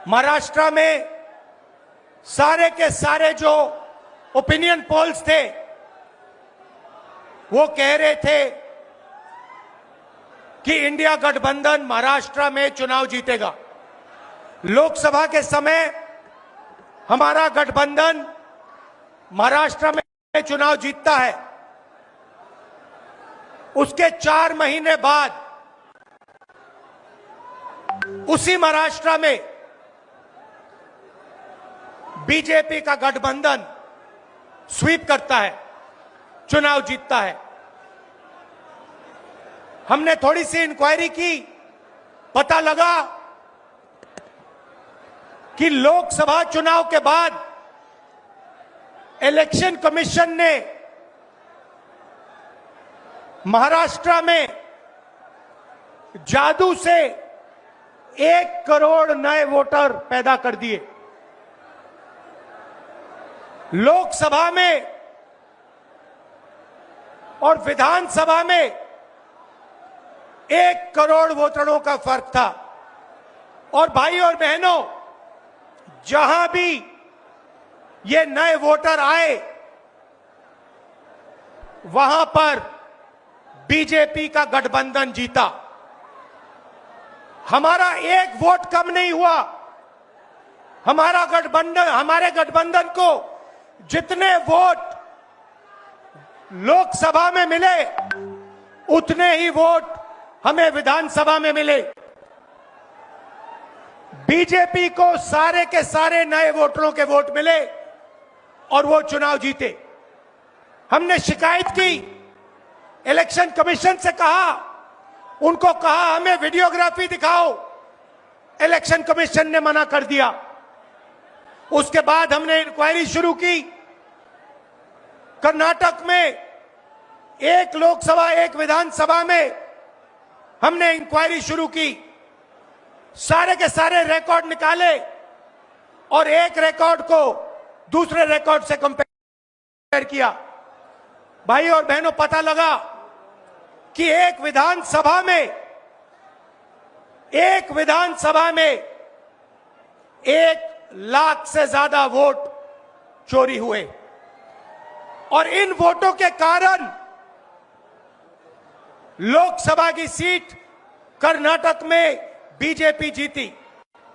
महाराष्ट्र में सारे के सारे जो ओपिनियन पोल्स थे वो कह रहे थे कि इंडिया गठबंधन महाराष्ट्र में चुनाव जीतेगा। लोकसभा के समय हमारा गठबंधन महाराष्ट्र में चुनाव जीतता है। उसके 4 महीने बाद उसी महाराष्ट्र में बीजेपी का गठबंधन स्वीप करता है, चुनाव जीतता है। हमने थोड़ी सी इंक्वायरी की, पता लगा कि लोकसभा चुनाव के बाद इलेक्शन कमीशन ने महाराष्ट्र में जादू से 1 करोड़ नए वोटर पैदा कर दिए। लोकसभा में और विधानसभा में 1 करोड़ वोटरों का फर्क था। और भाई और बहनों, जहां भी ये नए वोटर आए वहां पर बीजेपी का गठबंधन जीता। हमारा 1 वोट कम नहीं हुआ। हमारे गठबंधन को जितने वोट लोकसभा में मिले उतने ही वोट हमें विधानसभा में मिले। बीजेपी को सारे के सारे नए वोटरों के वोट मिले और वो चुनाव जीते। हमने शिकायत की, इलेक्शन कमीशन से कहा, उनको कहा हमें वीडियोग्राफी दिखाओ। इलेक्शन कमीशन ने मना कर दिया। उसके बाद हमने इंक्वायरी शुरू की। कर्नाटक में 1 लोकसभा 1 विधानसभा में हमने इंक्वायरी शुरू की। सारे के सारे रिकॉर्ड निकाले और एक रिकॉर्ड को दूसरे रिकॉर्ड से कंपेयर किया। भाई और बहनों, पता लगा कि एक विधानसभा में 1 लाख से ज्यादा वोट चोरी हुए और इन वोटों के कारण लोकसभा की सीट कर्नाटक में बीजेपी जीती।